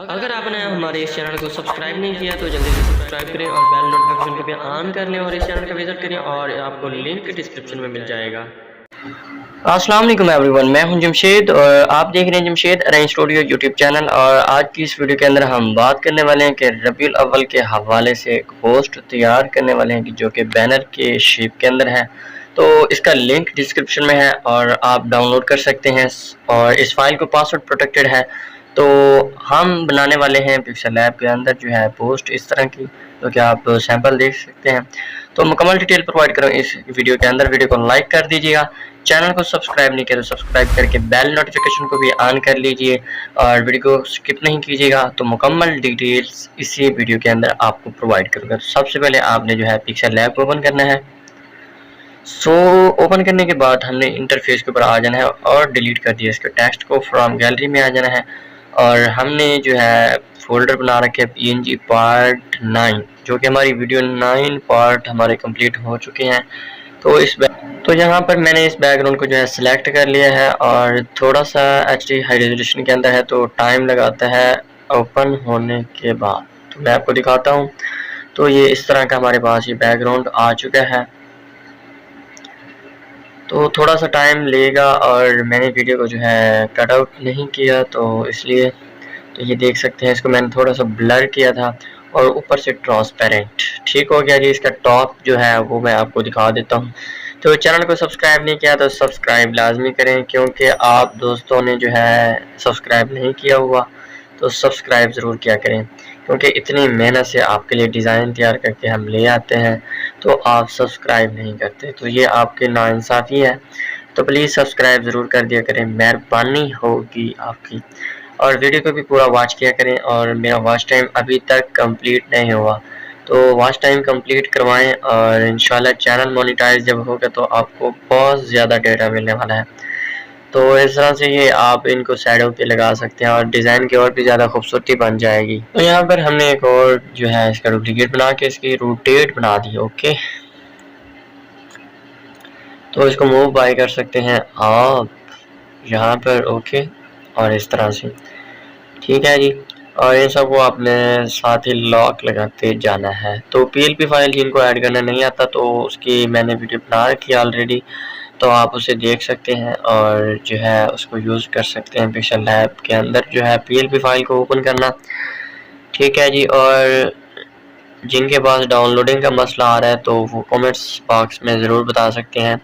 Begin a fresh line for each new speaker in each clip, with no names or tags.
अगर आपने हमारे इस चैनल को सब्सक्राइब नहीं किया तो जल्दी से सब्सक्राइब करें और बेल नोटिफिकेशन को भी ऑन कर लें और इस चैनल का विजिट करें और आपको लिंक डिस्क्रिप्शन में मिल जाएगा। अस्सलाम वालेकुम एवरीवन, मैं हूं जमशेद और आप देख रहे हैं Jamshed arrange studio YouTube channel. और आज की इस वीडियो के अंदर हम बात करने वाले हैं कि रबीउल अव्वल के हवाले से एक पोस्ट तैयार करने वाले हैं जो कि बैनर के शेप के अंदर है। तो इसका लिंक डिस्क्रिप्शन में है और आप डाउनलोड कर सकते हैं और इस फाइल को पासवर्ड प्रोटेक्टेड है। तो हम बनाने वाले हैं पिक्सल लैब के अंदर जो है पोस्ट इस तरह की, तो क्या आप सैंपल देख सकते हैं। तो मुकम्मल डिटेल प्रोवाइड करूँ इस वीडियो के अंदर। वीडियो को लाइक कर दीजिएगा, चैनल को सब्सक्राइब नहीं किया तो सब्सक्राइब करके बेल नोटिफिकेशन को भी ऑन कर लीजिए और वीडियो को स्किप नहीं कीजिएगा। तो मुकम्मल डिटेल्स इसी वीडियो के अंदर आपको प्रोवाइड करूँगा। तो सबसे पहले आपने जो है पिक्सल लैब को ओपन करना है। ओपन करने के बाद हमने इंटरफेस के ऊपर आ जाना है और डिलीट कर दिया इसके टेक्स्ट को। फ्रॉम गैलरी में आ जाना है और हमने जो है फोल्डर बना रखे हैं PNG पार्ट 9, जो कि हमारी वीडियो 9 पार्ट हमारे कंप्लीट हो चुके हैं। तो यहाँ पर मैंने इस बैकग्राउंड को जो है सिलेक्ट कर लिया है और थोड़ा सा HD हाई रेजोल्यूशन के अंदर है तो टाइम लगाता है ओपन होने के बाद। तो मैं आपको दिखाता हूँ। तो ये इस तरह का हमारे पास ये बैकग्राउंड आ चुका है। तो थोड़ा सा टाइम लेगा और मैंने वीडियो को जो है कट आउट नहीं किया तो इसलिए। तो ये देख सकते हैं, इसको मैंने थोड़ा सा ब्लर किया था और ऊपर से ट्रांसपेरेंट ठीक हो गया जी। इसका टॉप जो है वो मैं आपको दिखा देता हूँ। तो चैनल को सब्सक्राइब नहीं किया तो सब्सक्राइब लाजमी करें, क्योंकि आप दोस्तों ने जो है सब्सक्राइब नहीं किया हुआ तो सब्सक्राइब ज़रूर किया करें, क्योंकि इतनी मेहनत से आपके लिए डिज़ाइन तैयार करके हम ले आते हैं तो आप सब्सक्राइब नहीं करते। तो ये आपकी नाइंसाफ़ी है। तो प्लीज़ सब्सक्राइब ज़रूर कर दिया करें, मेहरबानी होगी आपकी। और वीडियो को भी पूरा वॉच किया करें। और मेरा वॉच टाइम अभी तक कंप्लीट नहीं हुआ तो वॉच टाइम कंप्लीट करवाएं और इंशाल्लाह चैनल मोनेटाइज जब होगा तो आपको बहुत ज़्यादा डेटा मिलने वाला है। तो इस तरह से ये आप इनको साइडों पे लगा सकते हैं और डिज़ाइन की और भी ज़्यादा खूबसूरती बन जाएगी। तो यहाँ पर हमने एक और जो है इसका डुप्लीकेट बना के इसकी रोटेट बना दी। ओके, तो इसको मूव बाय कर सकते हैं आप यहाँ पर। ओके, और इस तरह से ठीक है जी। और इन सबको आपने साथ ही लॉक लगाते जाना है। तो PLP फाइल जिनको ऐड करना नहीं आता तो उसकी मैंने वीडियो बना रखी है ऑलरेडी, तो आप उसे देख सकते हैं और जो है उसको यूज़ कर सकते हैं पिक्सल लैब के अंदर जो है PLP फाइल को ओपन करना। ठीक है जी। और जिनके पास डाउनलोडिंग का मसला आ रहा है तो वो कमेंट्स बॉक्स में ज़रूर बता सकते हैं।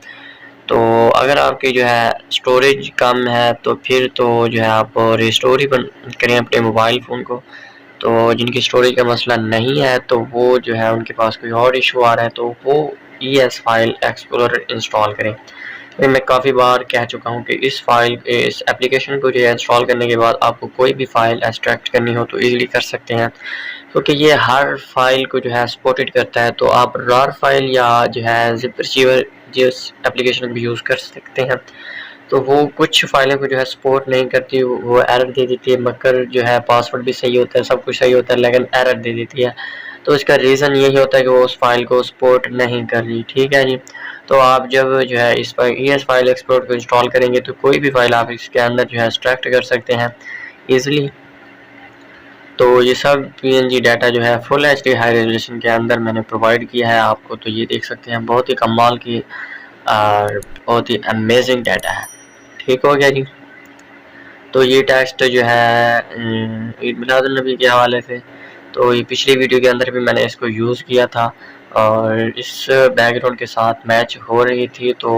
तो अगर आपकी जो है स्टोरेज कम है तो फिर तो जो है आप रिस्टोर ही करें अपने मोबाइल फ़ोन को। तो जिनकी स्टोरेज का मसला नहीं है तो वो जो है उनके पास कोई और इशू आ रहा है तो वो ES फाइल एक्सप्लोरर इंस्टॉल करें। तो मैं काफ़ी बार कह चुका हूँ कि इस एप्लीकेशन को जो है इंस्टॉल करने के बाद आपको कोई भी फ़ाइल एक्सट्रैक्ट करनी हो तो ईज़िली कर सकते हैं, क्योंकि ये हर फाइल को जो है सपोर्टेड करता है। तो आप रार फाइल या जो है जिप रिसीवर जिस एप्लीकेशन को यूज़ कर सकते हैं, तो वो कुछ फाइलों को जो है सपोर्ट नहीं करती, वो एरर दे देती है। मगर जो है पासवर्ड भी सही होता है, सब कुछ सही होता है, लेकिन एरर दे देती है। तो इसका रीज़न यही होता है कि वो उस फाइल को सपोर्ट नहीं कर रही। ठीक है जी। तो आप जब जो है इस ES फाइल एक्सप्लोरर को इंस्टॉल करेंगे तो कोई भी फाइल आप इसके अंदर जो है एक्सट्रैक्ट कर सकते हैं ईज़िली। तो ये सब PNG डाटा जो है फुल HD हाई रेजोल्यूशन के अंदर मैंने प्रोवाइड किया है आपको। तो ये देख सकते हैं, बहुत ही कमाल की और बहुत ही अमेजिंग डाटा है। ठीक हो गया जी। तो ये टेक्स्ट जो है ईद मिलादुन नबी के हवाले से, तो ये पिछली वीडियो के अंदर भी मैंने इसको यूज़ किया था और इस बैकग्राउंड के साथ मैच हो रही थी। तो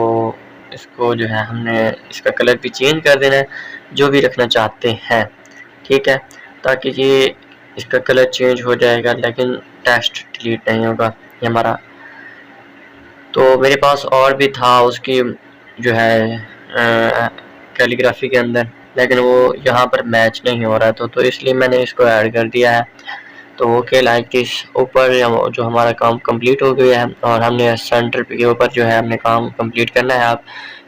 इसको जो है हमने इसका कलर भी चेंज कर देना है जो भी रखना चाहते हैं। ठीक है, ताकि ये इसका कलर चेंज हो जाएगा लेकिन टेक्स्ट डिलीट नहीं होगा ये हमारा। तो मेरे पास और भी था उसकी जो है कैलीग्राफी के अंदर, लेकिन वो यहाँ पर मैच नहीं हो रहा था तो इसलिए मैंने इसको ऐड कर दिया है। तो ओके, लाइक दिस ऊपर जो हमारा काम कंप्लीट हो गया है और हमने सेंटर के ऊपर जो है हमने काम कंप्लीट करना है आप।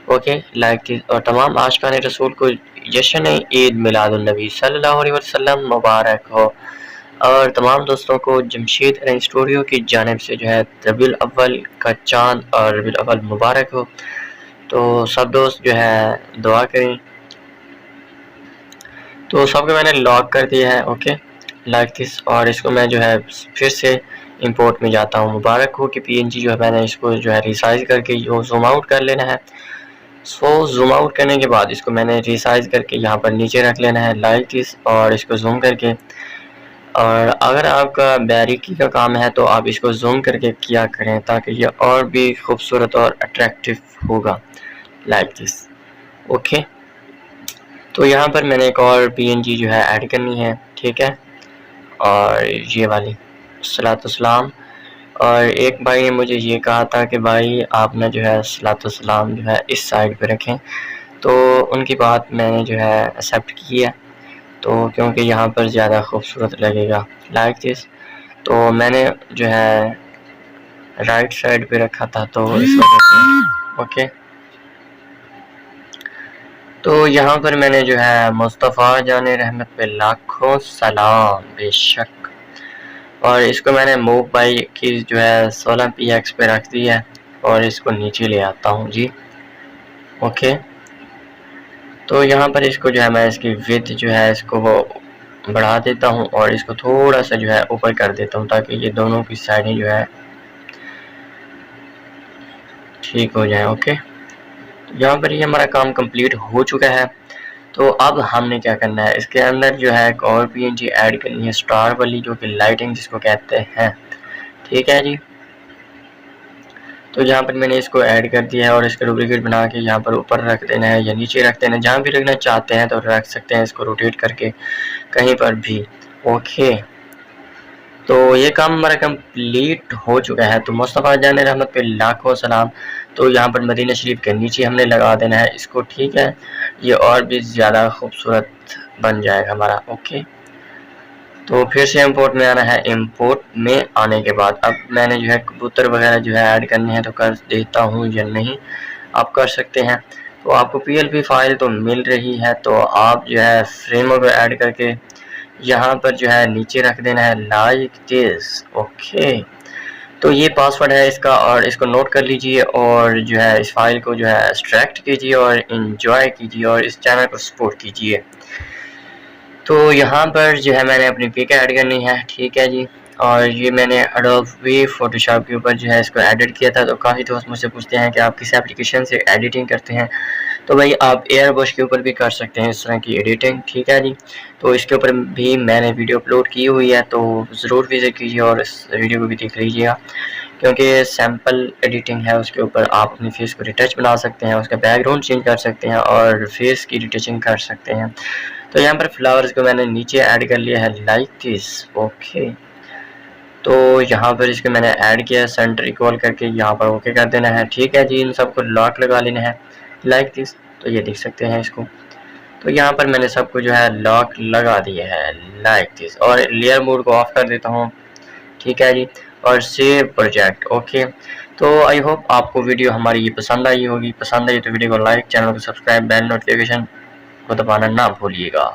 Okay, like this. और तमाम आशिकान रसूल को जश्न ईद मिलादुन नबी सल्लल्लाहु अलैहि वसल्लम मुबारक हो। और तमाम दोस्तों को जमशेद अरेंज स्टूडियो की जानिब से जो है रबीउल अव्वल का चाँद और रबीउल अव्वल मुबारक हो। तो सब दोस्त जो है दुआ करें। तो सबको मैंने लॉक कर दिया है, ओके लाइक दिस। और इसको मैं जो है फिर से इंपोर्ट में जाता हूँ। मुबारक हो कि पीएनजी जो है मैंने इसको जो है रिसाइज करके जूम आउट कर लेना है। सो जूम आउट करने के बाद इसको मैंने रिसाइज करके यहाँ पर नीचे रख लेना है लाइक दिस, और इसको जूम करके। और अगर आपका बारीकी का काम है तो आप इसको जूम करके किया करें ताकि ये और भी खूबसूरत और अट्रैक्टिव होगा लाइक दिस, ओके। तो यहाँ पर मैंने एक और पीएनजी जो है ऐड करनी है, ठीक है, और ये वाली सलाम। और एक भाई ने मुझे ये कहा था कि भाई आप ना जो है सलाम जो है इस साइड पे रखें, तो उनकी बात मैंने जो है एक्सेप्ट की है, तो क्योंकि यहाँ पर ज़्यादा खूबसूरत लगेगा लाइक दिस। तो मैंने जो है राइट साइड पे रखा था, तो इस वजह से ओके। तो यहाँ पर मैंने जो है मुस्तफ़ा जाने रहमत पे लाखों सलाम बेशक, और इसको मैंने मूव बाई की जो है 16px पे रख दी है, और इसको नीचे ले आता हूँ जी, ओके। तो यहाँ पर इसको जो है मैं इसकी विड्थ जो है इसको बढ़ा देता हूँ, और इसको थोड़ा सा जो है ऊपर कर देता हूँ ताकि ये दोनों की साइडें जो है ठीक हो जाए, ओके। यहाँ पर ये हमारा काम कंप्लीट हो चुका है। तो अब हमने क्या करना है, इसके अंदर जो है एक और पीएनजी ऐड करनी है, स्टार वाली, जो कि लाइटिंग जिसको कहते हैं, ठीक है जी। तो यहाँ पर मैंने इसको ऐड कर दिया है, और इसका डुप्लीकेट बना के यहाँ पर ऊपर रख देना है या नीचे रख देना है, जहाँ भी रखना चाहते हैं तो रख सकते हैं, इसको रोटेट करके कहीं पर भी, ओके। तो ये काम हमारा कंप्लीट हो चुका है। तो मुस्तफ़ा जान रहमत पे लाखों सलाम। तो यहाँ पर मदीना शरीफ के नीचे हमने लगा देना है इसको, ठीक है, ये और भी ज़्यादा खूबसूरत बन जाएगा हमारा, ओके। तो फिर से इंपोर्ट में आना है। इंपोर्ट में आने के बाद अब मैंने जो है कबूतर वगैरह जो है ऐड करने हैं, तो कर देता हूँ या नहीं, आप कर सकते हैं। तो आपको PLP फाइल तो मिल रही है, तो आप जो है फ्रेमों को ऐड करके यहाँ पर जो है नीचे रख देना है लाइक दिस, ओके। तो ये पासवर्ड है इसका, और इसको नोट कर लीजिए, और जो है इस फाइल को जो है एक्सट्रैक्ट कीजिए और इन्जॉय कीजिए, और इस चैनल को सपोर्ट कीजिए। तो यहाँ पर जो है मैंने अपनी पिक ऐड करनी है, ठीक है जी। और ये मैंने एडोबी फोटोशॉप के ऊपर जो है इसको एडिट किया था। तो काफ़ी दोस्त मुझसे पूछते हैं कि आप किस एप्लीकेशन से एडिटिंग करते हैं, तो भाई आप एयरब्रश के ऊपर भी कर सकते हैं इस तरह की एडिटिंग, ठीक है जी। तो इसके ऊपर भी मैंने वीडियो अपलोड की हुई है, तो ज़रूर विजिट कीजिए और इस वीडियो को भी देख लीजिएगा, क्योंकि सैम्पल एडिटिंग है, उसके ऊपर आप अपने फेस को रिटच बना सकते हैं, उसका बैकग्राउंड चेंज कर सकते हैं और फेस की रिटचिंग कर सकते हैं। तो यहाँ पर फ्लावर्स को मैंने नीचे ऐड कर लिया है लाइक दिस, ओके। तो यहाँ पर इसको मैंने ऐड किया सेंटर इक्वल करके, यहाँ पर ओके कर देना है, ठीक है जी। इन सबको लॉक लगा लेना है लाइक दिस, तो ये देख सकते हैं इसको। तो यहाँ पर मैंने सबको जो है लॉक लगा दिया है लाइक दिस, और लेयर मोड को ऑफ कर देता हूँ, ठीक है जी, और सेव प्रोजेक्ट, ओके। तो आई होप आपको वीडियो हमारी ये पसंद आई होगी। पसंद आई तो वीडियो को लाइक, चैनल को सब्सक्राइब, बेल नोटिफिकेशन को दबाना ना भूलिएगा।